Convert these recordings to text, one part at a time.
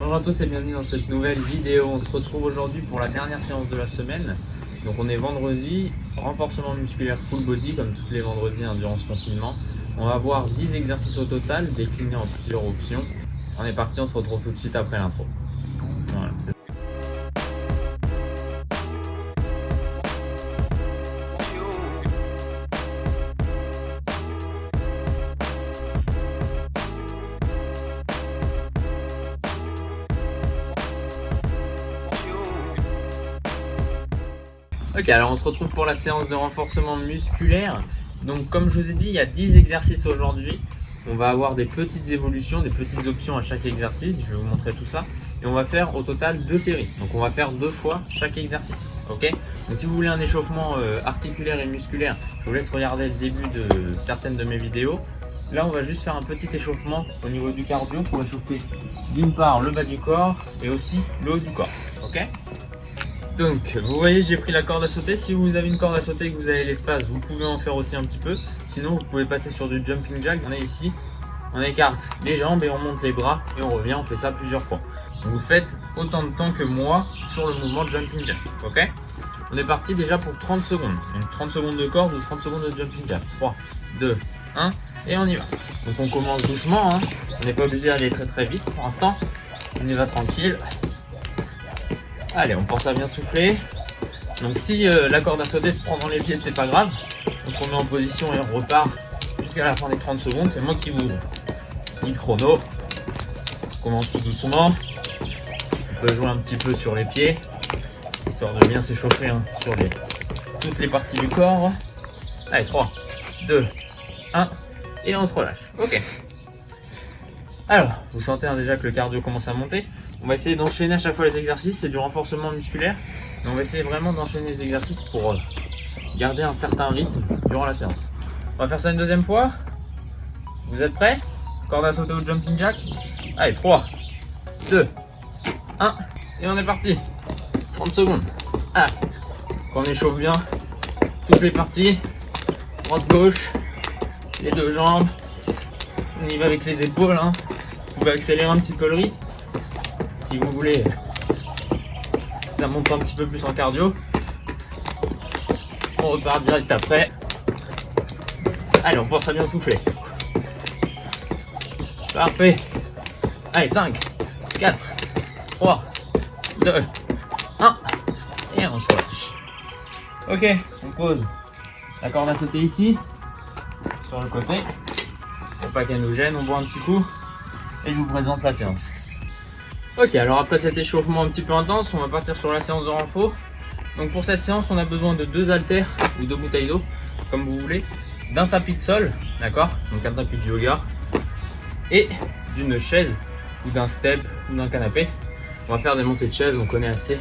Bonjour à tous et bienvenue dans cette nouvelle vidéo. On se retrouve aujourd'hui pour la dernière séance de la semaine. Donc on est vendredi, renforcement musculaire full body comme tous les vendredis durant ce confinement. On va avoir 10 exercices au total déclinés en plusieurs options. On est parti, on se retrouve tout de suite après l'intro. Voilà. Ok, alors on se retrouve pour la séance de renforcement musculaire. Donc comme je vous ai dit, il y a 10 exercices aujourd'hui. On va avoir des petites évolutions, des petites options à chaque exercice. Je vais vous montrer tout ça. Et on va faire au total 2 séries. Donc on va faire 2 fois chaque exercice. Ok. Donc si vous voulez un échauffement articulaire et musculaire, je vous laisse regarder le début de certaines de mes vidéos. Là, on va juste faire un petit échauffement au niveau du cardio pour échauffer d'une part le bas du corps et aussi le haut du corps. Ok. Donc, vous voyez, j'ai pris la corde à sauter. Si vous avez une corde à sauter et que vous avez l'espace, vous pouvez en faire aussi un petit peu. Sinon, vous pouvez passer sur du jumping jack. On est ici, on écarte les jambes et on monte les bras et on revient. On fait ça plusieurs fois. Donc, vous faites autant de temps que moi sur le mouvement de jumping jack. Ok? On est parti déjà pour 30 secondes. Donc, 30 secondes de corde ou 30 secondes de jumping jack. 3, 2, 1 et on y va. Donc, on commence doucement. On n'est pas obligé d'aller très vite pour l'instant. On y va tranquille. Allez, on pense à bien souffler. Donc si la corde à sauter se prend dans les pieds, c'est pas grave. On se remet en position et on repart jusqu'à la fin des 30 secondes. C'est moi qui vous dis le chrono. On commence tout doucement. On peut jouer un petit peu sur les pieds, histoire de bien s'échauffer sur toutes les parties du corps. Allez, 3, 2, 1 et on se relâche. Ok. Alors, vous sentez déjà que le cardio commence à monter. On va essayer d'enchaîner à chaque fois les exercices, c'est du renforcement musculaire. Et on va essayer vraiment d'enchaîner les exercices pour garder un certain rythme durant la séance. On va faire ça une deuxième fois. Vous êtes prêts? Corde à sauter au jumping jack. Allez, 3, 2, 1 et on est parti. 30 secondes. Ah, on échauffe bien toutes les parties. Droite-gauche, les deux jambes. On y va avec les épaules. Vous pouvez accélérer un petit peu le rythme. Si vous voulez, ça monte un petit peu plus en cardio. On repart direct après. Allez, on pense à bien souffler. Parfait. Allez, 5, 4, 3, 2, 1. Et on se relâche. Ok, on pose la corde à sauter ici, sur le côté. Pour pas qu'elle nous gêne, on boit un petit coup. Et je vous présente la séance. Ok, alors après cet échauffement un petit peu intense, on va partir sur la séance de renfort. Donc pour cette séance, on a besoin de 2 haltères ou 2 bouteilles d'eau, comme vous voulez, d'un tapis de sol, d'accord, donc un tapis de yoga, et d'une chaise ou d'un step ou d'un canapé. On va faire des montées de chaise, on connaît assez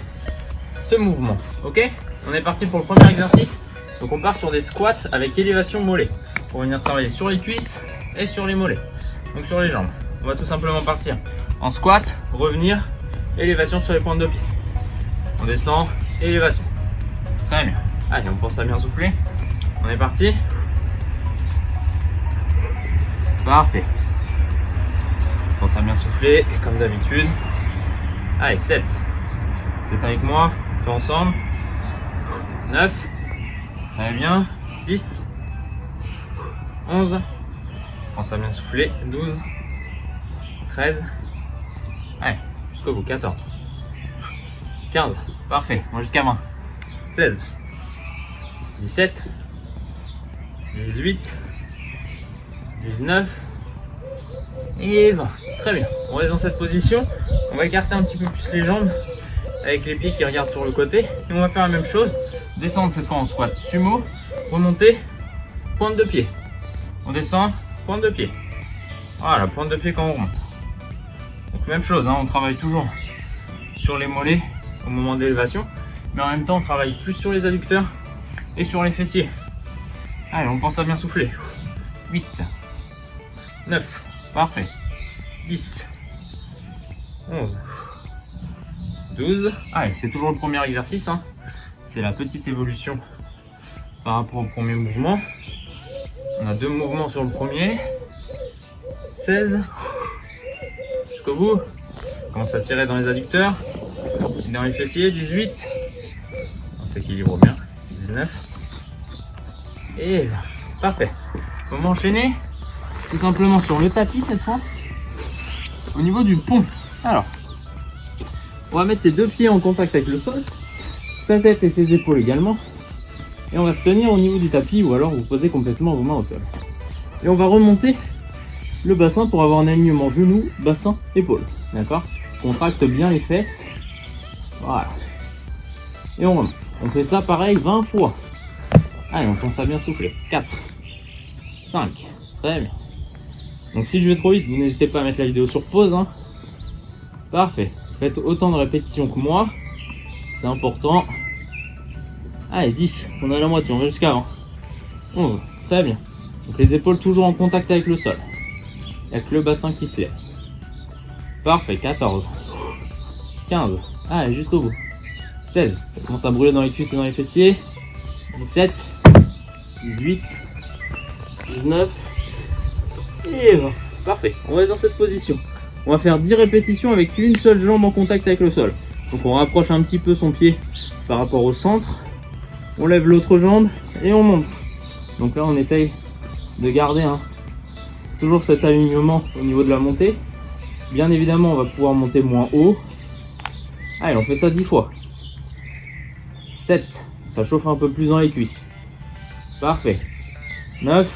ce mouvement. Ok, on est parti pour le premier exercice. Donc on part sur des squats avec élévation mollet pour venir travailler sur les cuisses et sur les mollets, donc sur les jambes. On va tout simplement partir en squat, revenir, élévation sur les pointes de pied. On descend, élévation. Très bien. Allez, on pense à bien souffler. On est parti. Parfait. On pense à bien souffler, comme d'habitude. Allez, 7. C'est avec moi, on fait ensemble. 9. Très bien. 10. 11. On pense à bien souffler. 12. 13. Allez, jusqu'au bout, 14. 15, parfait, on va jusqu'à 20. 16. 17. 18. 19. Et 20. Très bien, on reste dans cette position. On va écarter un petit peu plus les jambes avec les pieds qui regardent sur le côté. Et on va faire la même chose. Descendre cette fois en squat sumo. Remonter, pointe de pied. On descend, pointe de pied. Voilà, pointe de pied quand on remonte. Donc même chose, on travaille toujours sur les mollets au moment d'élévation, mais en même temps on travaille plus sur les adducteurs et sur les fessiers. Allez, on pense à bien souffler. 8, 9, parfait. 10, 11, 12. Allez, c'est toujours le premier exercice. C'est la petite évolution par rapport au premier mouvement. On a 2 mouvements sur le premier. 16. Jusqu'au bout. commence à tirer dans les adducteurs, dans les fessiers, 18. On s'équilibre bien, 19. Et 20. Parfait. On va enchaîner tout simplement sur le tapis cette fois. Au niveau du pont. Alors, on va mettre ses deux pieds en contact avec le sol, sa tête et ses épaules également. Et on va se tenir au niveau du tapis ou alors vous posez complètement vos mains au sol. Et on va remonter le bassin pour avoir un alignement genou, bassin, épaule. D'accord? Contracte bien les fesses. Voilà. Et on remonte. On fait ça pareil 20 fois. Allez, on pense à bien souffler. 4, 5, très bien. Donc si je vais trop vite, vous n'hésitez pas à mettre la vidéo sur pause. Hein. Parfait. Faites autant de répétitions que moi. C'est important. Allez, 10. On a la moitié, on va jusqu'à 20. 11. Très bien. Donc les épaules toujours en contact avec le sol. Il n'y a que le bassin qui se lève. Parfait. 14. 15. Allez, juste au bout. 16. Ça commence à brûler dans les cuisses et dans les fessiers. 17. 18. 19. Et 20. Parfait. On va dans cette position. On va faire 10 répétitions avec une seule jambe en contact avec le sol. Donc on rapproche un petit peu son pied par rapport au centre. On lève l'autre jambe et on monte. Donc là on essaye de garder toujours cet alignement au niveau de la montée. Bien évidemment on va pouvoir monter moins haut. Allez, on fait ça 10 fois. 7. Ça chauffe un peu plus dans les cuisses. Parfait. 9.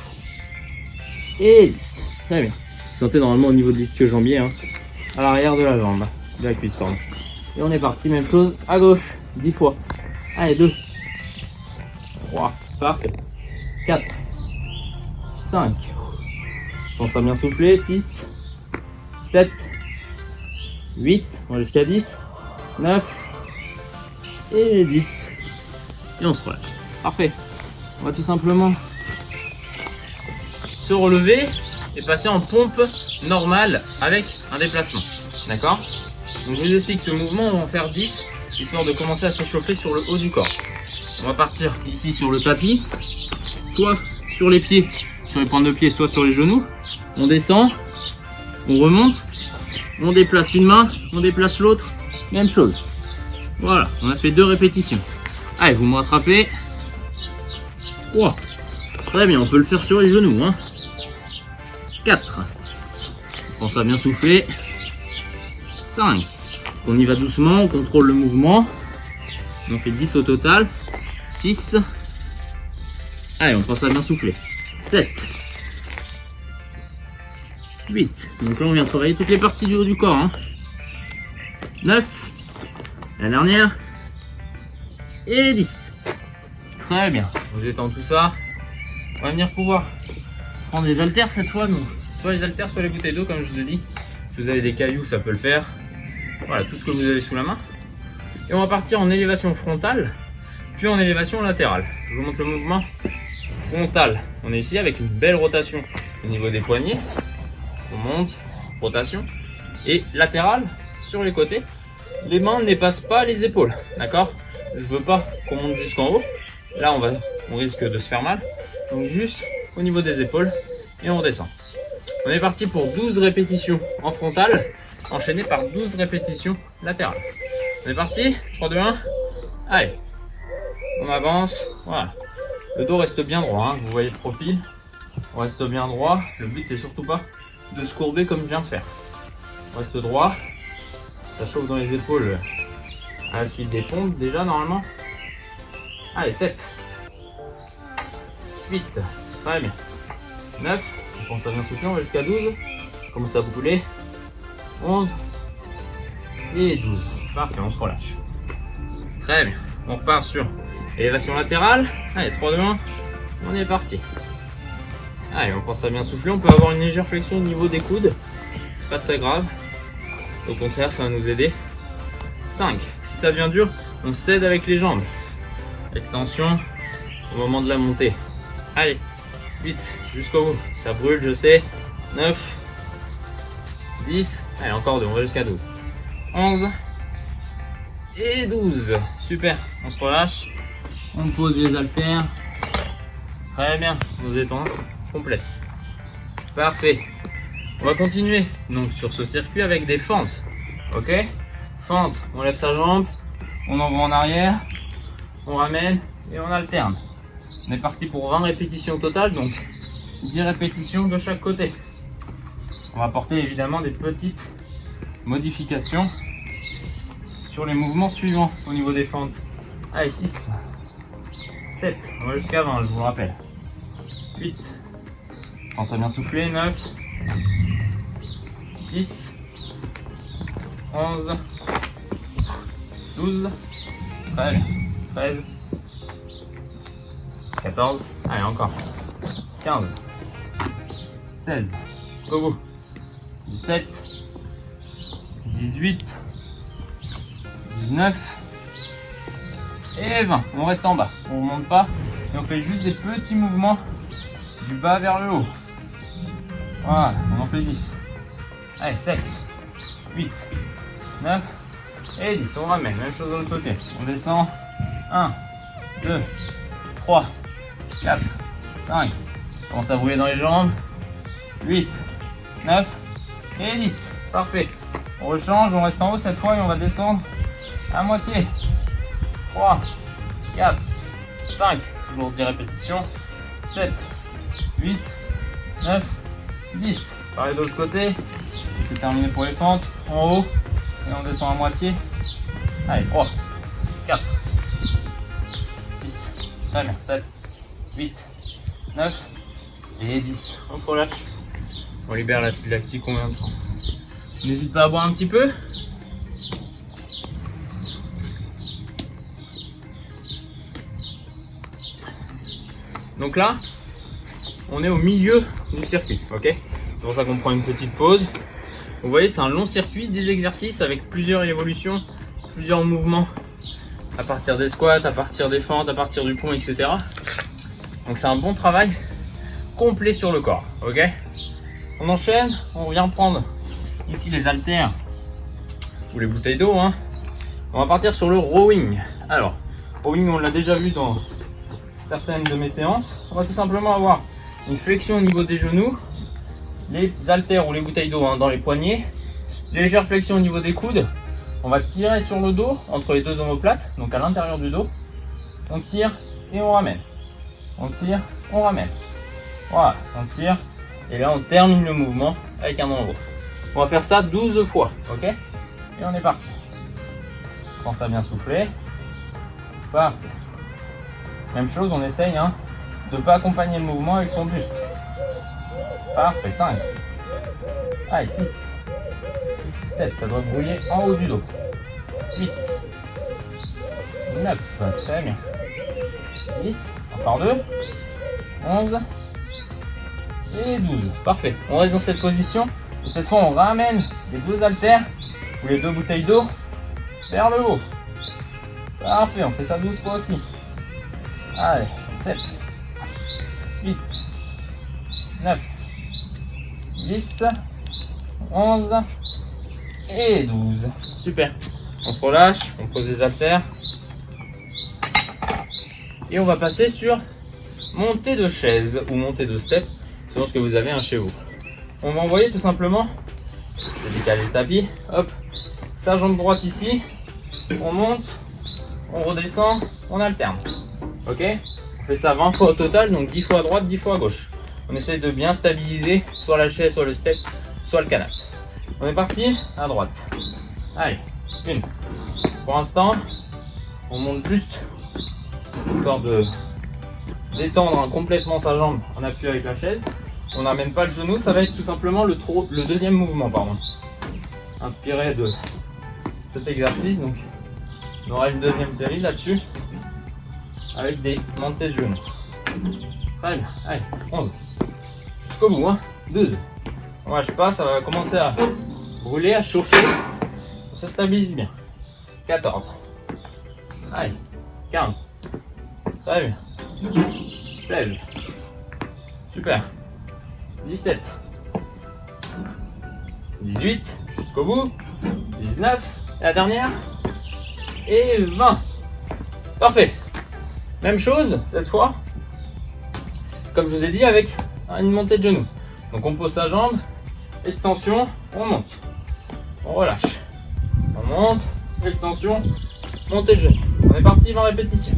Et 10. Très bien. Vous sentez normalement au niveau de l'ischio-jambier, à l'arrière de la jambe, de la cuisse, pardon. Et on est parti, même chose à gauche, 10 fois. Allez, 2. 3, parfait. 4, 5. Pense à bien souffler, 6, 7, 8, on va jusqu'à 10, 9 et 10. Et on se relâche. Parfait. On va tout simplement se relever et passer en pompe normale avec un déplacement. D'accord? Donc je vous explique ce mouvement, on va en faire 10, histoire de commencer à se chauffer sur le haut du corps. On va partir ici sur le tapis, soit sur les pieds, sur les pointes de pied, soit sur les genoux. On descend, on remonte, on déplace une main, on déplace l'autre, même chose. Voilà, on a fait 2 répétitions. Allez, vous me rattrapez. 3. Très bien, on peut le faire sur les genoux. 4. Pense à bien souffler. 5. On y va doucement, on contrôle le mouvement. On fait 10 au total. 6. Allez, on pense à bien souffler. 7. 8. Donc là, on vient travailler toutes les parties du haut du corps. 9. La dernière. Et 10. Très bien. Vous étend tout ça. On va venir pouvoir prendre les haltères cette fois. Donc, soit les haltères, soit les bouteilles d'eau, comme je vous ai dit. Si vous avez des cailloux, ça peut le faire. Voilà, tout ce que vous avez sous la main. Et on va partir en élévation frontale, puis en élévation latérale. Je vous montre le mouvement frontal. On est ici avec une belle rotation au niveau des poignets. On monte, rotation. Et latérale, sur les côtés. Les mains ne dépassent pas les épaules. D'accord? Je veux pas qu'on monte jusqu'en haut. Là, on risque de se faire mal. Donc juste au niveau des épaules. Et on redescend. On est parti pour 12 répétitions en frontale, enchaîné par 12 répétitions latérales. On est parti, 3, 2, 1, allez, on avance, voilà. Le dos reste bien droit, vous voyez le profil, on reste bien droit. Le but c'est surtout pas de se courber comme je viens de faire. On reste droit, ça chauffe dans les épaules à la suite des pompes déjà normalement. Allez, 7, 8, très bien, 9, on pense à bien souffler, on va jusqu'à 12, commence à brûler, 11 et 12. Parfait, on se relâche. Très bien, on repart sur élévation latérale. Allez, 3, 2, 1, on est parti. Allez, on pense à bien souffler, on peut avoir une légère flexion au niveau des coudes, c'est pas très grave. Au contraire, ça va nous aider. 5, si ça devient dur, on cède avec les jambes. Extension au moment de la montée. Allez, 8, jusqu'au bout, ça brûle, je sais. 9, 10, allez, encore 2, on va jusqu'à 12. 11 et 12. Super, on se relâche. On pose les haltères. Très bien, on se détend complète. Parfait. On va continuer donc sur ce circuit avec des fentes. Ok. Fente, on lève sa jambe, on envoie en arrière, on ramène et on alterne. On est parti pour 20 répétitions totales, donc 10 répétitions de chaque côté. On va apporter évidemment des petites modifications sur les mouvements suivants au niveau des fentes. Allez, 6, 7, on va jusqu'à 20, je vous le rappelle. 8, pense à bien souffler, 9, 10, 11, 12, 13, 14, allez encore, 15, 16, jusqu'au bout, 17, 18, 19 et 20. On reste en bas, on ne remonte pas et on fait juste des petits mouvements du bas vers le haut. Voilà, on en fait 10. Allez, 7, 8, 9 et 10. On ramène, même chose de l'autre côté. On descend. 1, 2, 3, 4, 5. On commence à brûler dans les jambes. 8, 9 et 10. Parfait. On rechange, on reste en haut cette fois et on va descendre à moitié. 3, 4, 5. Toujours 10 répétitions. 7, 8, 9, 10. Pareil de l'autre côté. C'est terminé pour les fentes. En haut. Et on descend à moitié. Allez, 3, 4, 6. Très bien. 7, 8, 9 et 10. On se relâche. On libère l'acide lactique combien de temps. N'hésite pas à boire un petit peu. Donc là, on est au milieu du circuit, ok? C'est pour ça qu'on prend une petite pause. Vous voyez, c'est un long circuit, des exercices avec plusieurs évolutions, plusieurs mouvements à partir des squats, à partir des fentes, à partir du pont, etc. Donc c'est un bon travail complet sur le corps, ok? On enchaîne, on vient prendre ici les haltères ou les bouteilles d'eau, hein. On va partir sur le rowing. Alors, rowing, on l'a déjà vu dans certaines de mes séances. On va tout simplement avoir une flexion au niveau des genoux, les haltères ou les bouteilles d'eau, hein, dans les poignets, légère flexion au niveau des coudes. On va tirer sur le dos entre les deux omoplates, donc à l'intérieur du dos. On tire et on ramène. On tire, on ramène. Voilà, on tire et là on termine le mouvement avec un envoi. On va faire ça 12 fois, ok? Et on est parti. Pense à bien souffler. Parfait. Même chose, on essaye, hein, de ne pas accompagner le mouvement avec son buste. Parfait, 5. Allez, 6. 7, ça doit brouiller en haut du dos. 8. 9, très bien. 10, encore 2. 11. Et 12. Parfait. On reste dans cette position. Et cette fois, on ramène les deux haltères ou les deux bouteilles d'eau vers le haut. Parfait, on fait ça 12 fois aussi. Allez, 7, 8, 9, 10, 11 et 12. Super. On se relâche, on pose les haltères. Et on va passer sur montée de chaise ou montée de step, selon ce que vous avez, hein, chez vous. On va envoyer tout simplement, je vais décaler le tapis, hop, sa jambe droite ici, on monte, on redescend, on alterne. Ok? On fait ça 20 fois au total, donc 10 fois à droite, 10 fois à gauche. On essaie de bien stabiliser soit la chaise, soit le step, soit le canapé. On est parti, à droite. Allez, une. Pour l'instant, on monte juste, histoire de détendre, hein, complètement sa jambe en appui avec la chaise. On n'amène pas le genou, ça va être tout simplement le deuxième mouvement, pardon. Inspiré de cet exercice, donc on aura une deuxième série là-dessus, avec des montées de genoux. Très bien, allez, 11. Jusqu'au bout, hein. 12. On lâche pas, ça va commencer à brûler, à chauffer. On se stabilise bien. 14. Allez, 15. Très bien. 16. Super. 17. 18. Jusqu'au bout. 19. La dernière. Et 20. Parfait. Même chose cette fois. Comme je vous ai dit, avec une montée de genoux. Donc on pose sa jambe, extension, on monte. On relâche. monte, extension, montée de genou. On est parti, 20 répétitions.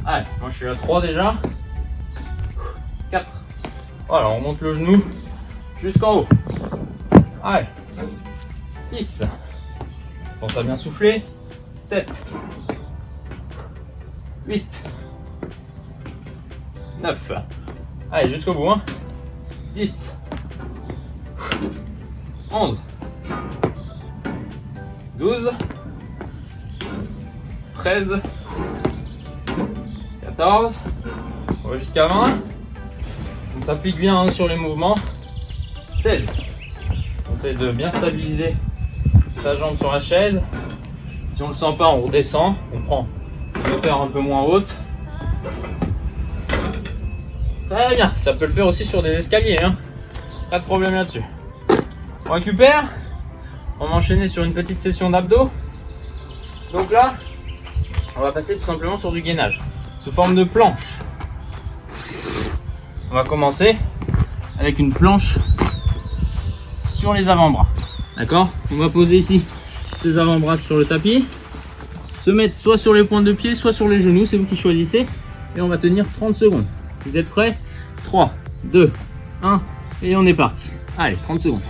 Allez, moi je suis à 3 déjà. 4. Voilà, on monte le genou jusqu'en haut. Allez, 6. Pense à bien souffler. 7. 8. 9. Allez, jusqu'au bout. 10. 11. 12. 13. 14. On va jusqu'à 20. On s'applique bien sur les mouvements. 16. On essaie de bien stabiliser sa jambe sur la chaise. Si on ne le sent pas, on redescend. On prend une hauteur un peu moins haute. Très bien. Ça peut le faire aussi sur des escaliers. Pas de problème là-dessus. On récupère. On va enchaîner sur une petite session d'abdos. Donc là, on va passer tout simplement sur du gainage sous forme de planche. On va commencer avec une planche sur les avant-bras. D'accord? On va poser ici ses avant-bras sur le tapis, se mettre soit sur les pointes de pied, soit sur les genoux, c'est vous qui choisissez, et on va tenir 30 secondes. Vous êtes prêts? 3, 2, 1, et on est parti. Allez, 30 secondes.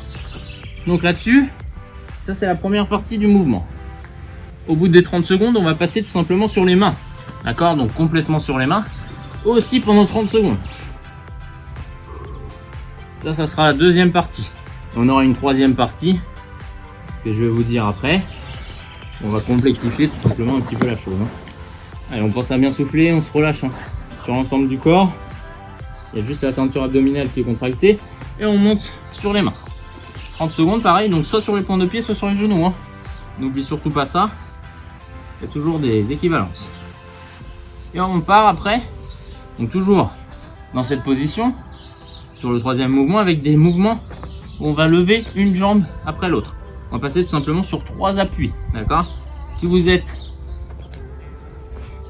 Donc là-dessus, ça c'est la première partie du mouvement. Au bout des 30 secondes, on va passer tout simplement sur les mains. D'accord? Donc complètement sur les mains, aussi pendant 30 secondes. Ça sera la deuxième partie. On aura une troisième partie que je vais vous dire après. On va complexifier tout simplement un petit peu la chose. Allez, on pense à bien souffler, on se relâche sur l'ensemble du corps. Il y a juste la ceinture abdominale qui est contractée. Et on monte sur les mains. 30 secondes, pareil, donc soit sur les pointes de pied, soit sur les genoux. N'oublie surtout pas ça. Il y a toujours des équivalences. Et on part après. Donc toujours dans cette position. Sur le troisième mouvement avec des mouvements où on va lever une jambe après l'autre. On va passer tout simplement sur 3 appuis. D'accord? Si vous êtes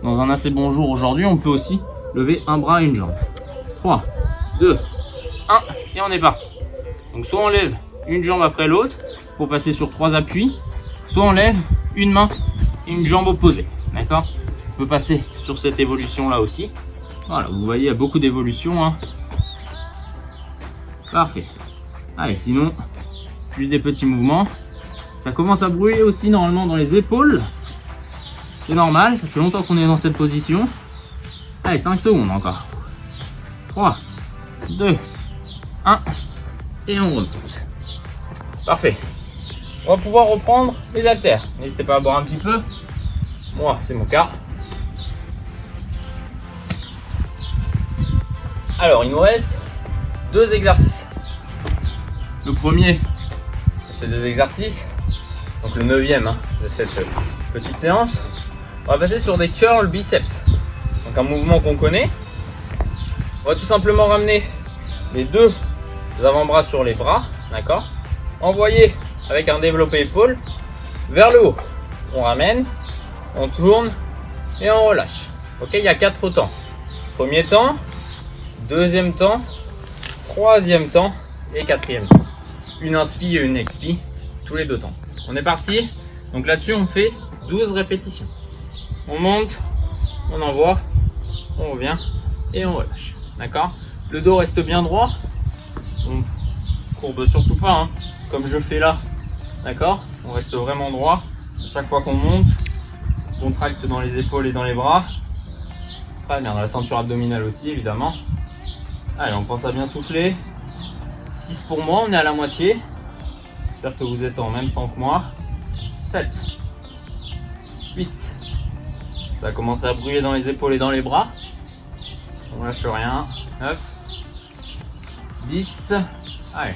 dans un assez bon jour aujourd'hui, on peut aussi lever un bras et une jambe. 3, 2, 1 et on est parti. Donc soit on lève une jambe après l'autre pour passer sur 3 appuis, soit on lève une main et une jambe opposée. D'accord? On peut passer sur cette évolution là aussi. Voilà, vous voyez, il y a beaucoup d'évolutions. Parfait. Allez, sinon, juste des petits mouvements. Ça commence à brûler aussi normalement dans les épaules. C'est normal, ça fait longtemps qu'on est dans cette position. Allez, 5 secondes encore. 3, 2, 1. Et on repousse. Parfait. On va pouvoir reprendre les haltères. N'hésitez pas à boire un petit peu. Moi, c'est mon cas. Alors, il nous reste 2 exercices. Le premier, c'est 2 exercices. Donc le 9e de cette petite séance. On va passer sur des curls biceps. Donc un mouvement qu'on connaît. On va tout simplement ramener les 2 avant-bras sur les bras. D'accord? Envoyer avec un développé épaule vers le haut. On ramène, on tourne et on relâche. Ok, il y a 4 temps. Premier temps, deuxième temps, troisième temps et quatrième temps. Une inspi et une expi, tous les 2 temps. On est parti. Donc là-dessus, on fait 12 répétitions. On monte, on envoie, on revient et on relâche. D'accord? Le dos reste bien droit. On courbe surtout pas, comme je fais là. D'accord? On reste vraiment droit. À chaque fois qu'on monte, on contracte dans les épaules et dans les bras. Très bien, dans la ceinture abdominale aussi, évidemment. Allez, on pense à bien souffler. 6 pour moi, on est à la moitié. J'espère que vous êtes en même temps que moi. 7, 8. Ça commence à brûler dans les épaules et dans les bras. On lâche rien. 9, 10. Allez,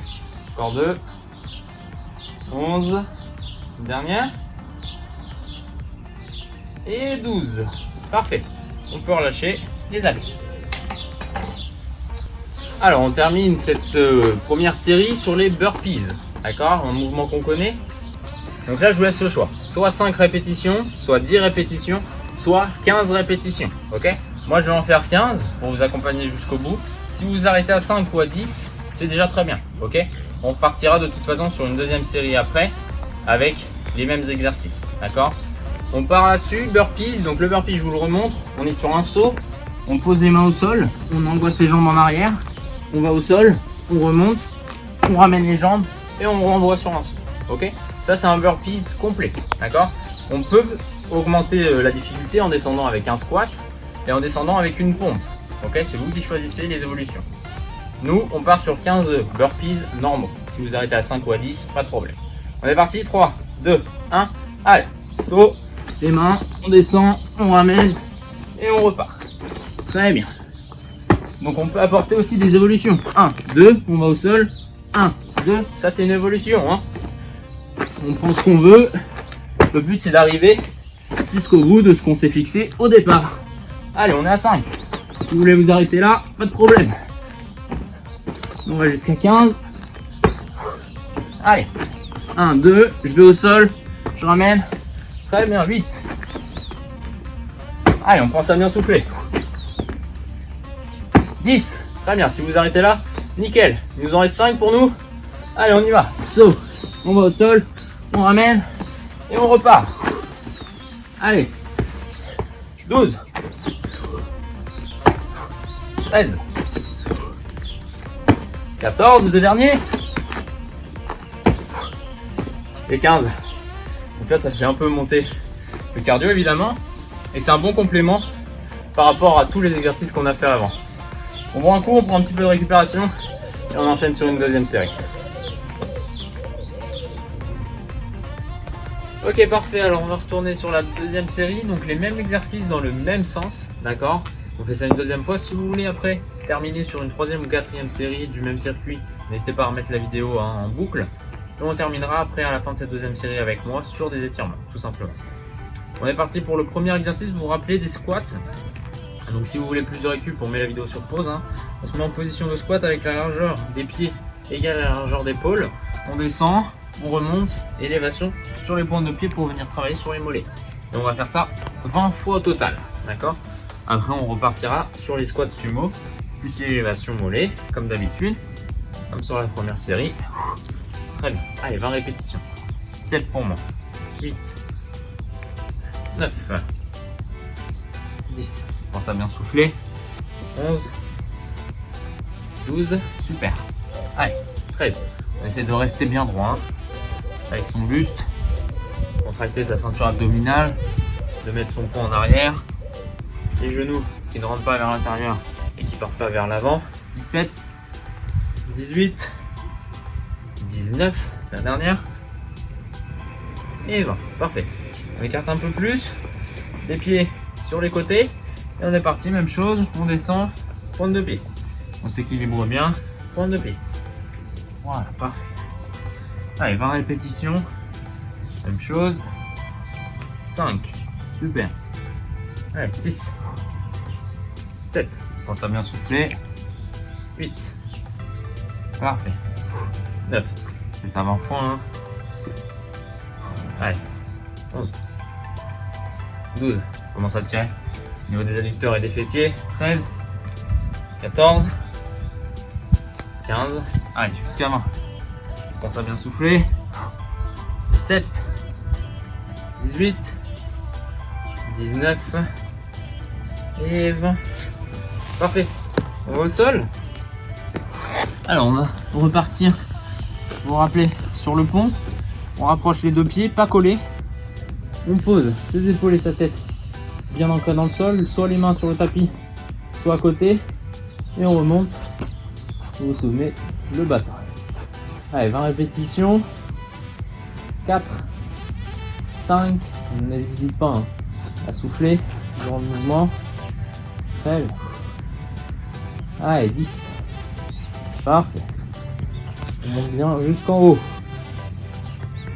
encore 2. 11. Une dernière. Et 12. Parfait. On peut relâcher les abdos. Alors, on termine cette première série sur les burpees. D'accord? Un mouvement qu'on connaît. Donc là, je vous laisse le choix. Soit 5 répétitions, soit 10 répétitions, soit 15 répétitions. Ok? Moi, je vais en faire 15 pour vous accompagner jusqu'au bout. Si vous vous arrêtez à 5 ou à 10, c'est déjà très bien. Ok? On partira de toute façon sur une deuxième série après avec les mêmes exercices, d'accord? On part là-dessus, burpees, donc le burpee je vous le remontre, on est sur un saut, on pose les mains au sol, on envoie ses jambes en arrière, on va au sol, on remonte, on ramène les jambes et on renvoie sur un saut, ok? Ça c'est un burpees complet, d'accord? On peut augmenter la difficulté en descendant avec un squat et en descendant avec une pompe, ok? C'est vous qui choisissez les évolutions. Nous, on part sur 15 burpees normaux. Si vous arrêtez à 5 ou à 10, pas de problème. On est parti, 3, 2, 1, allez, saut, les mains, on descend, on ramène et on repart. Très bien. Donc on peut apporter aussi des évolutions. 1, 2, on va au sol, 1, 2, ça c'est une évolution, hein. On prend ce qu'on veut, le but c'est d'arriver jusqu'au bout de ce qu'on s'est fixé au départ. Allez, on est à 5. Si vous voulez vous arrêter là, pas de problème. On va jusqu'à 15. Allez, 1, 2, je vais au sol, je ramène. Très bien, 8. Allez, on pense à bien souffler. 10. Très bien, si vous arrêtez là, nickel. Il nous en reste 5 pour nous. Allez, on y va. Saut, on va au sol, on ramène et on repart. Allez, 12. 13. 14, le dernier. Et 15. Donc là, ça fait un peu monter le cardio, évidemment. Et c'est un bon complément par rapport à tous les exercices qu'on a fait avant. On prend un coup, on prend un petit peu de récupération et on enchaîne sur une deuxième série. Ok, parfait. Alors, on va retourner sur la deuxième série. Donc, les mêmes exercices dans le même sens. D'accord? On fait ça une deuxième fois. Si vous voulez après terminer sur une troisième ou quatrième série du même circuit, n'hésitez pas à remettre la vidéo en boucle. Et on terminera après à la fin de cette deuxième série avec moi sur des étirements, tout simplement. On est parti pour le premier exercice. Vous vous rappelez des squats. Donc si vous voulez plus de récup, on met la vidéo sur pause. On se met en position de squat avec la largeur des pieds égale à la largeur d'épaule. On descend, on remonte, élévation sur les pointes de pied pour venir travailler sur les mollets. Et on va faire ça 20 fois au total, d'accord? Après on repartira sur les squats sumo, plus l'élévation mollet, comme d'habitude, comme sur la première série. Très bien, allez, 20 répétitions. 7 pour moi, 8, 9, 10, pense à bien souffler, 11, 12, super. Allez, 13, on essaie de rester bien droit, avec son buste, contracter sa ceinture abdominale, de mettre son poing en arrière, les genoux qui ne rentrent pas vers l'intérieur et qui partent pas vers l'avant. 17, 18, 19, la dernière, et 20, parfait. On écarte un peu plus, les pieds sur les côtés, et on est parti, même chose, on descend, pointe de pied. On s'équilibre bien, pointe de pied. Voilà, parfait. Allez, 20 répétitions, même chose, 5, super. Allez, 6, 7, pense à bien souffler, 8, parfait, 9, c'est ça 20 fois, hein. Allez, 11, 12, commence à tirer au niveau des adducteurs et des fessiers, 13, 14, 15, allez, jusqu'à 20, pense à bien souffler, 17, 18, 19 et 20. Parfait. On va au sol. Alors on va repartir. Vous vous rappelez, sur le pont, on rapproche les deux pieds, pas collés. On pose ses épaules et sa tête bien ancrées dans le sol, soit les mains sur le tapis, soit à côté. Et on remonte. Vous vous souvenez, le bassin. Allez, 20 répétitions. 4, 5, n'hésite pas à souffler durant le mouvement. Très bien. Allez, 10. Parfait. On monte bien jusqu'en haut.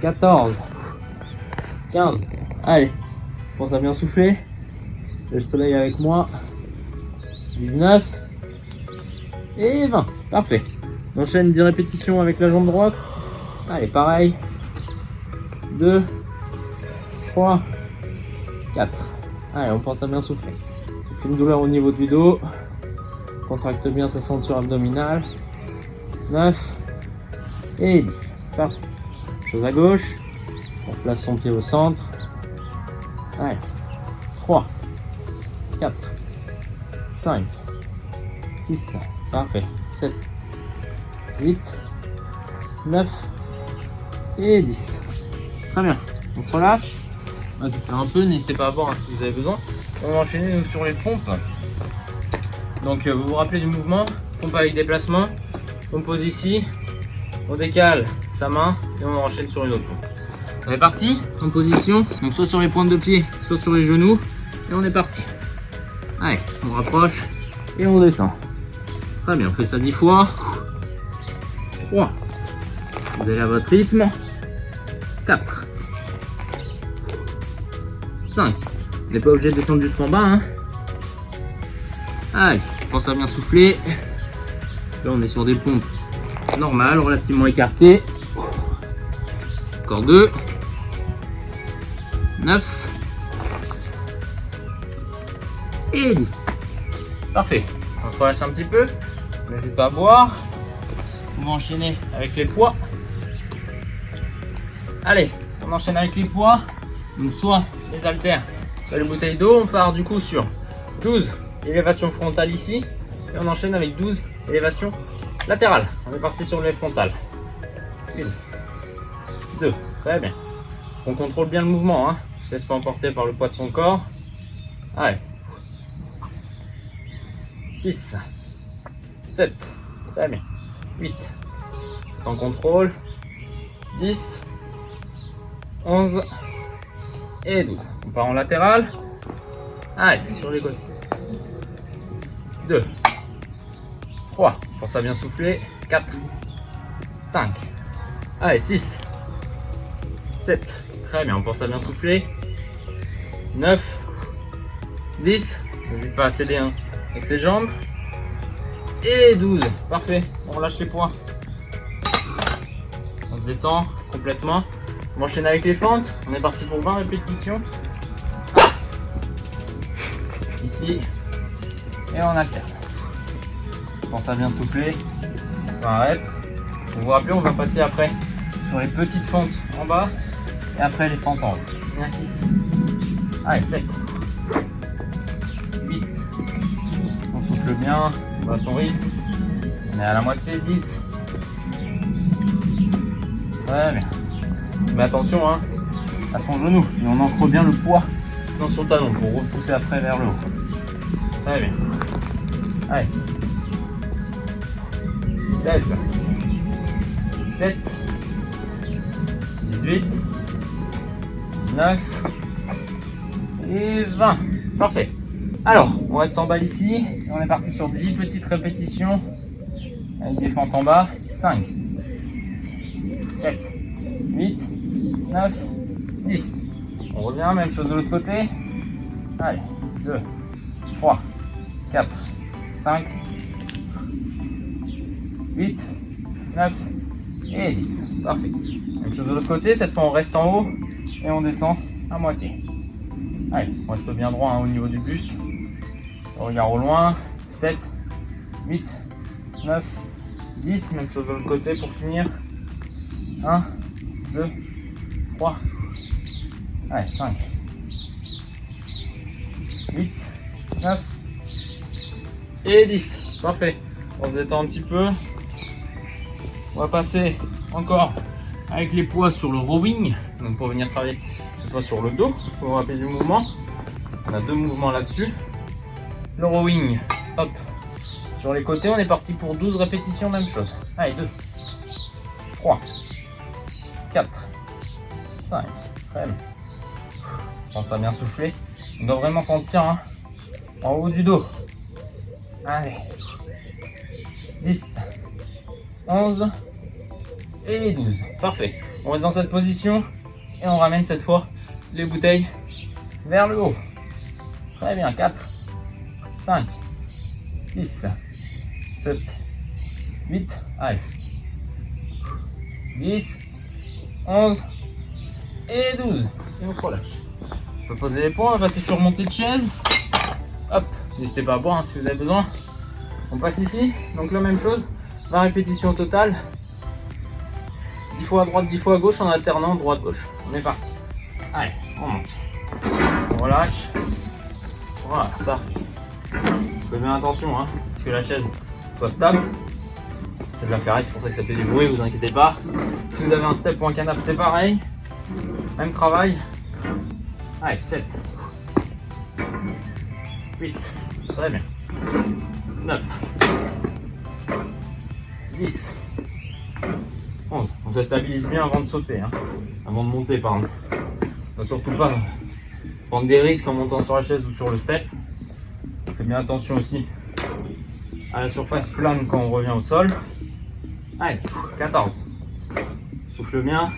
14, 15. Allez, pense à bien souffler. J'ai le soleil avec moi. 19 et 20. Parfait. On enchaîne 10 répétitions avec la jambe droite. Allez, pareil. 2, 3, 4. Allez, on pense à bien souffler. Aucune douleur au niveau du dos. Contracte bien sa ceinture abdominale. 9 et 10. Parfait. Chose à gauche. On place son pied au centre. Allez. 3, 4, 5, 6, parfait. 7, 8, 9 et 10. Très bien. On se relâche. On va tout faire un peu. N'hésitez pas à boire si vous avez besoin. On va enchaîner nous sur les pompes. Donc vous vous rappelez du mouvement. Pompe avec déplacement. On pose ici. On décale sa main et on enchaîne sur une autre pompe. On est parti en position. Donc soit sur les pointes de pied, soit sur les genoux. Et on est parti. Allez, on rapproche et on descend. Très bien, on fait ça 10 fois. 3. Vous allez à votre rythme. 4. 5. On n'est pas obligé de descendre jusqu'en bas. Hein. Allez, pense à bien souffler. Là, on est sur des pompes normales, relativement écartées. Encore 2. 9. Et 10. Parfait. On se relâche un petit peu. N'hésite pas à boire. On va enchaîner avec les poids. Allez, on enchaîne avec les poids. Donc soit les haltères, soit les bouteilles d'eau. On part du coup sur 12 élévations frontales ici. Et on enchaîne avec 12 élévations latérales. On est parti sur les frontales. 1, 2, très bien. On contrôle bien le mouvement. Hein. On ne se laisse pas emporter par le poids de son corps. Allez. 6, 7, très bien. 8, en contrôle. 10, 11 et 12. On part en latéral. Allez, sur les côtés. 2, 3, pense à bien souffler. 4, 5, allez, 6, 7, très bien, on pense à bien souffler. 9, 10, n'hésite pas à céder avec ses jambes. Et 12, parfait, on relâche les poids. On se détend complètement. On enchaîne avec les fentes. On est parti pour 20 répétitions. Ici. Et on alterne. Pense à bien souffler. 20 reps. Vous vous rappelez, on va passer après sur les petites fentes en bas. Et après les fentes en haut. Bien 6. Allez, 7. 8. On souffle bien. On va à son rythme. On est à la moitié. 10. Très bien. Mais attention hein, à son genou. Et on ancre bien le poids dans son talon pour repousser après vers le haut. Très bien. Allez. 16. 17. 18. 19. Et 20. Parfait. Alors, on reste en bas ici. Et on est parti sur 10 petites répétitions. Avec des fentes en bas. 5. 7. 8. 9. 10. On revient, même chose de l'autre côté. Allez. 2. 3. 4. 5. 8. 9. Et 10. Parfait. Même chose de l'autre côté. Cette fois, on reste en haut. Et on descend à moitié. Allez, on reste bien droit hein, au niveau du buste. On regarde au loin. 7, 8, 9, 10. Même chose de l'autre côté pour finir. 1, 2, 3. Allez, 5, 8, 9 et 10. Parfait. On se détend un petit peu. On va passer encore avec les poids sur le rowing. Donc pour venir travailler cette fois sur le dos. Pour vous rappeler du mouvement. On a 2 mouvements là-dessus. Le rowing, hop, sur les côtés, on est parti pour 12 répétitions, même chose. Allez, 2, 3, 4, 5, très bien. Pense à bien souffler. On doit vraiment sentir hein, en haut du dos. Allez, 10, 11 et 12. Parfait. On reste dans cette position et on ramène cette fois les bouteilles vers le haut. Très bien, 4, 5, 6, 7, 8, allez, 10, 11 et 12. Et on se relâche. On peut poser les points, on va passer sur montée de chaise. Hop, n'hésitez pas à boire hein, si vous avez besoin. On passe ici, donc la même chose, 20 répétitions au total. 10 fois à droite, 10 fois à gauche en alternant droite-gauche. On est parti. Allez, on monte. On relâche. Voilà, parfait. Faites bien attention, hein, que la chaise soit stable. C'est de la carré, c'est pour ça que ça fait du bruit, vous inquiétez pas. Si vous avez un step ou un canapé, c'est pareil. Même travail. Allez, 7. 8. Très bien. 9. 10. 11. On se stabilise bien avant de sauter, hein. Avant de monter, pardon. Faut surtout pas prendre des risques en montant sur la chaise ou sur le step. Faites bien attention aussi à la surface plane quand on revient au sol. Allez, 14. Souffle bien.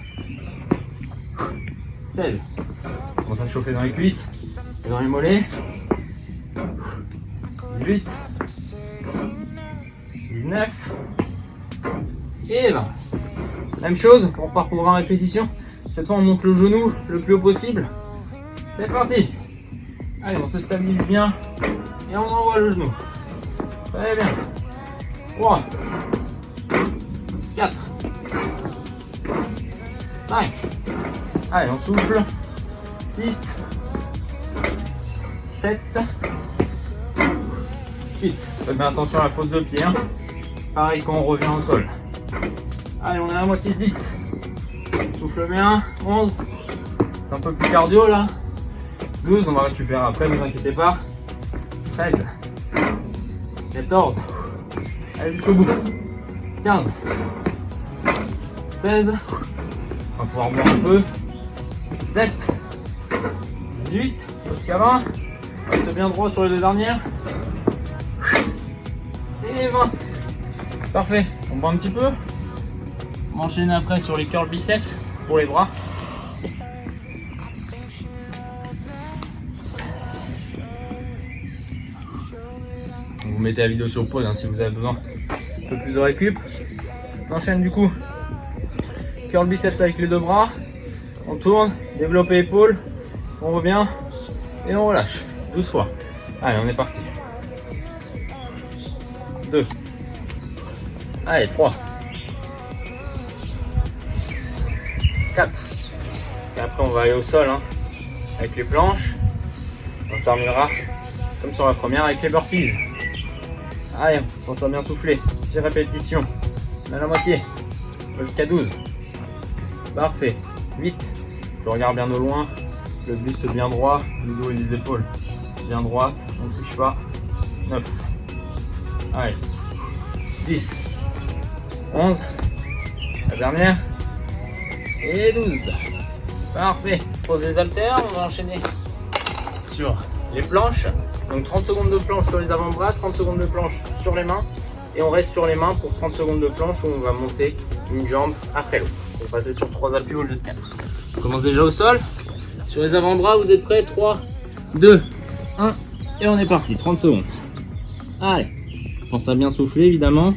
16. On commence à chauffer dans les cuisses et dans les mollets. 18. 19. Et 20. Même chose, on repart pour 20 répétitions. Cette fois on monte le genou le plus haut possible. C'est parti. Allez, on se stabilise bien et on envoie le genou. Très bien. 3, 4, 5. Allez, on souffle. 6, 7, 8. Faites bien attention à la pose de pied, hein. Pareil quand on revient au sol. Allez, on est à la moitié de 10. Souffle bien. 11. C'est un peu plus cardio là. 12, on va récupérer après, ne vous inquiétez pas. 13. 14. Allez jusqu'au bout. 15. 16. On va pouvoir boire un peu. 17. 18. Jusqu'à 20. Reste bien droit sur les deux dernières. Et 20. Parfait. On boit un petit peu. On va enchaîner après sur les curls biceps pour les bras. Vous mettez la vidéo sur pause, hein, si vous avez besoin un peu plus de récup. On enchaîne du coup. Curl biceps avec les deux bras. On tourne, développe l'épaule. On revient et on relâche. 12 fois. Allez, on est parti. 2. Allez, 3. 4. Et après on va aller au sol, hein, avec les planches. On terminera comme sur la première avec les burpees. Allez, on s'en bien souffler. 6 répétitions. On a la moitié. On va jusqu'à 12. Parfait. 8. Je regarde bien au loin. Le buste bien droit. Le dos et les épaules bien droit. On ne touche pas. 9. Allez. 10. 11. La dernière. Et 12. Parfait. Pose les haltères. On va enchaîner sur les planches. Donc 30 secondes de planche sur les avant-bras, 30 secondes de planche sur les mains. Et on reste sur les mains pour 30 secondes de planche où on va monter une jambe après l'autre. On va passer sur 3 appuis au lieu de 4. On commence déjà au sol. Sur les avant-bras, vous êtes prêts? 3, 2, 1. Et on est parti. 30 secondes. Allez. Pense à bien souffler évidemment.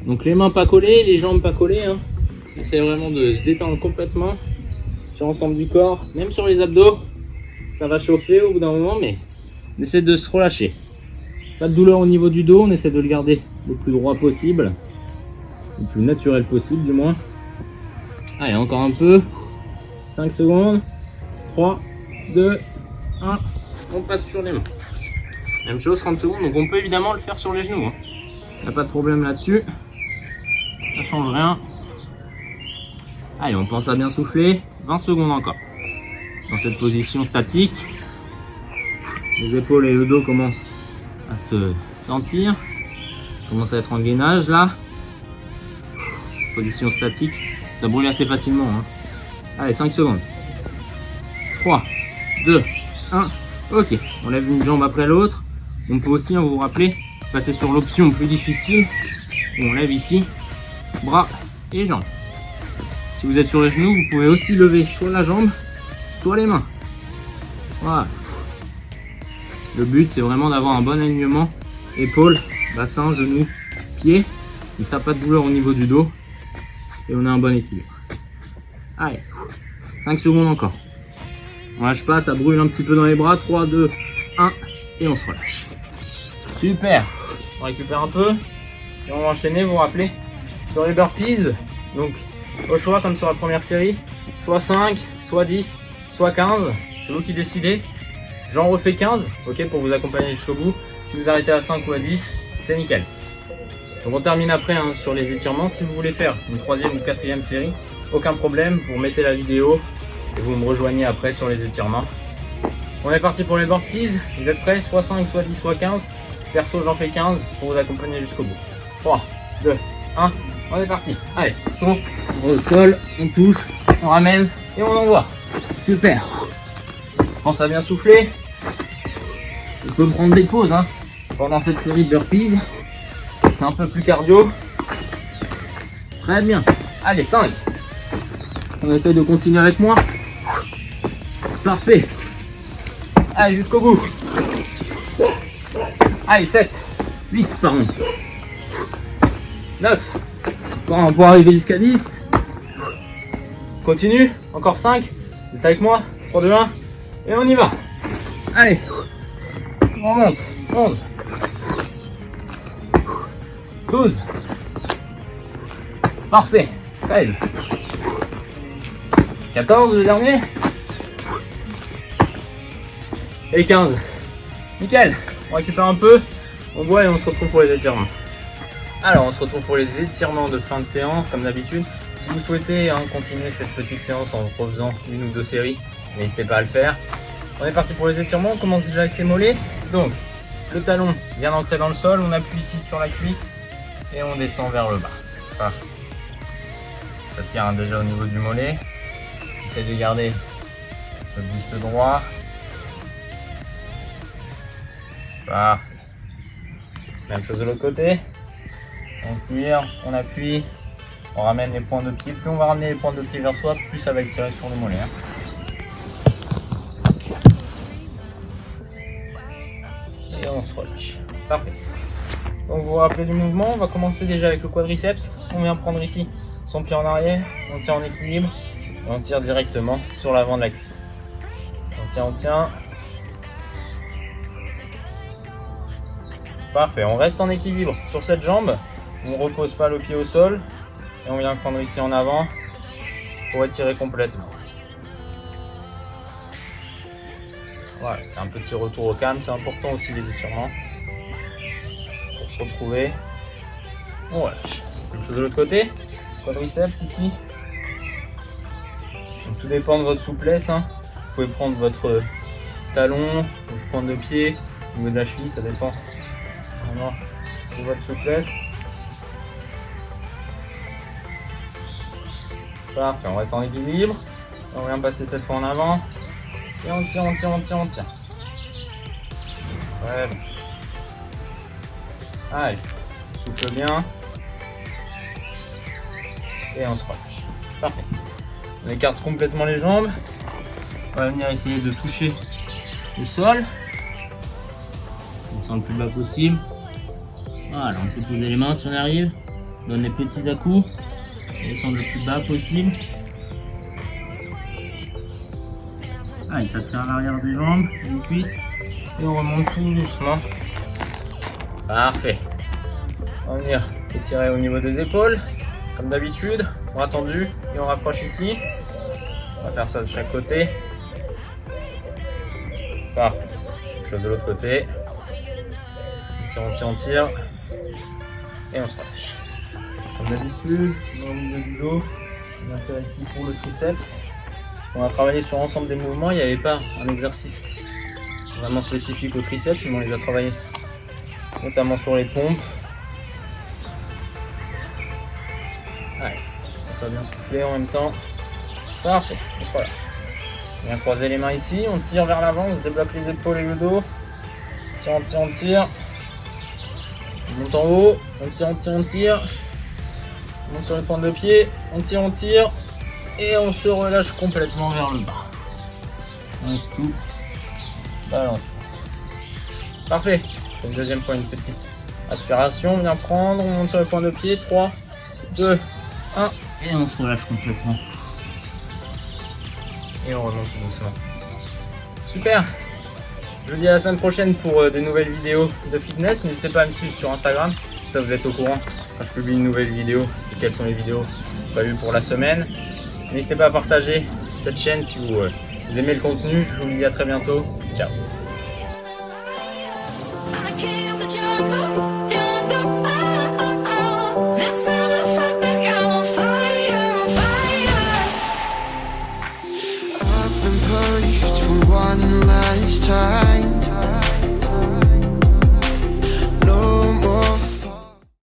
Donc les mains pas collées, les jambes pas collées, hein. Essayez vraiment de se détendre complètement sur l'ensemble du corps, même sur les abdos. Ça va chauffer au bout d'un moment, mais on essaie de se relâcher. Pas de douleur au niveau du dos, on essaie de le garder le plus droit possible, le plus naturel possible du moins. Allez, encore un peu. 5 secondes. 3, 2, 1. On passe sur les mains. Même chose, 30 secondes. Donc on peut évidemment le faire sur les genoux, hein. Il n'y a pas de problème là-dessus. Ça change rien. Allez, on pense à bien souffler. 20 secondes encore. Dans cette position statique. Les épaules et le dos commencent à se sentir. Commence à être en gainage là. Position statique. Ça brûle assez facilement, hein. Allez, 5 secondes. 3, 2, 1. Ok, on lève une jambe après l'autre. On peut aussi, hein, vous vous rappelez, passer sur l'option plus difficile. Où on lève ici, bras et jambes. Si vous êtes sur les genoux, vous pouvez aussi lever soit la jambe, soit les mains. Voilà. Le but, c'est vraiment d'avoir un bon alignement. Épaules, bassin, genoux, pieds. Donc ça n'a pas de douleur au niveau du dos. Et on a un bon équilibre. Allez, 5 secondes encore. On lâche pas, ça brûle un petit peu dans les bras. 3, 2, 1. Et on se relâche. Super. On récupère un peu. Et on va enchaîner, vous vous rappelez, sur les burpees. Donc, au choix, comme sur la première série, soit 5, soit 10, soit 15. C'est vous qui décidez. J'en refais 15, ok, pour vous accompagner jusqu'au bout. Si vous arrêtez à 5 ou à 10, c'est nickel. Donc on termine après hein, sur les étirements. Si vous voulez faire une 3e ou 4e série, aucun problème, vous remettez la vidéo et vous me rejoignez après sur les étirements. On est parti pour les burpees. Vous êtes prêts? Soit 5, soit 10, soit 15. Perso, j'en fais 15 pour vous accompagner jusqu'au bout. 3, 2, 1, on est parti. Allez, stop, au sol, on touche, on ramène et on envoie. Super. Pense à bien souffler. On peut prendre des pauses hein, pendant cette série de burpees. C'est un peu plus cardio. Très bien. Allez, 5. On essaye de continuer avec moi. Parfait. Allez, jusqu'au bout. Allez, 7. 8, pardon. 9. On peut arriver jusqu'à 10. Continue. Encore 5. Vous êtes avec moi? 3, 2, 1. Et on y va. Allez. On remonte. 11. 12. Parfait. 13. 14, le dernier. Et 15. Nickel. On récupère un peu. On boit et on se retrouve pour les étirements. Alors, on se retrouve pour les étirements de fin de séance, comme d'habitude. Si vous souhaitez continuer cette petite séance en refaisant 1 ou 2 séries, n'hésitez pas à le faire. On est parti pour les étirements. On commence déjà avec les mollets. Donc, le talon vient d'entrer dans le sol. On appuie ici sur la cuisse et on descend vers le bas. Parfait. Ça tient déjà au niveau du mollet. Essayez de garder le buste droit. Parfait. Même chose de l'autre côté. On tire, on appuie, on ramène les points de pied. Plus on va ramener les points de pied vers soi, plus ça va étirer sur le mollet. Et on se relâche. Parfait. Donc vous vous rappelez du mouvement, on va commencer déjà avec le quadriceps. On vient prendre ici son pied en arrière, on tient en équilibre et on tire directement sur l'avant de la cuisse. On tient. Parfait, on reste en équilibre sur cette jambe. On ne repose pas le pied au sol. Et on vient prendre ici en avant pour étirer complètement. Voilà, un petit retour au calme, c'est important aussi les étirements. Pour se retrouver. On relâche. Même chose de l'autre côté. Quadriceps ici. Donc, tout dépend de votre souplesse. Hein. Vous pouvez prendre votre talon, votre pointe de pied, au niveau de la cheville, ça dépend vraiment de votre souplesse. Parfait, on reste en équilibre. On vient passer cette fois en avant. Et on tire. Ouais, bon. Allez, souffle bien. Et on se relâche. Parfait. On écarte complètement les jambes. On va venir essayer de toucher le sol. On descend le plus bas possible. Voilà, on peut poser les mains si on arrive. On donne des petits à-coups. Descendre le plus bas possible. Allez, ça tire à l'arrière des jambes, des cuisses. Et on remonte tout doucement. Parfait. On va venir étirer au niveau des épaules. Comme d'habitude, bras tendus et on rapproche ici. On va faire ça de chaque côté. Parfait. Même chose de l'autre côté. On tire. Et on se relâche. Comme d'habitude, au milieu du dos, on va faire ici pour le triceps. On a travaillé sur l'ensemble des mouvements, il n'y avait pas un exercice vraiment spécifique au triceps, mais on les a travaillés notamment sur les pompes. Allez, on va bien souffler en même temps. Parfait, on se relâche. On vient croiser les mains ici, on tire vers l'avant, on se débloque les épaules et le dos. On tire. On monte en haut, on tire. On monte sur les pointes de pied, on tire. Et on se relâche complètement vers le bas. On laisse tout balancer. Parfait. Une deuxième fois, une petite aspiration. On vient prendre, on monte sur les pointes de pied. 3, 2, 1. Et on se relâche complètement. Et on remonte tout doucement. Super. Je vous dis à la semaine prochaine pour des nouvelles vidéos de fitness. N'hésitez pas à me suivre sur Instagram. Comme ça, vous êtes au courant quand je publie une nouvelle vidéo et quelles sont les vidéos prévues pour la semaine. N'hésitez pas à partager cette chaîne si vous aimez le contenu. Je vous dis à très bientôt. Ciao. I'm the king of the jungle, jungle. Oh, oh, oh. This time I fight back. I'm on fire, on fire. I've been punished for one last time.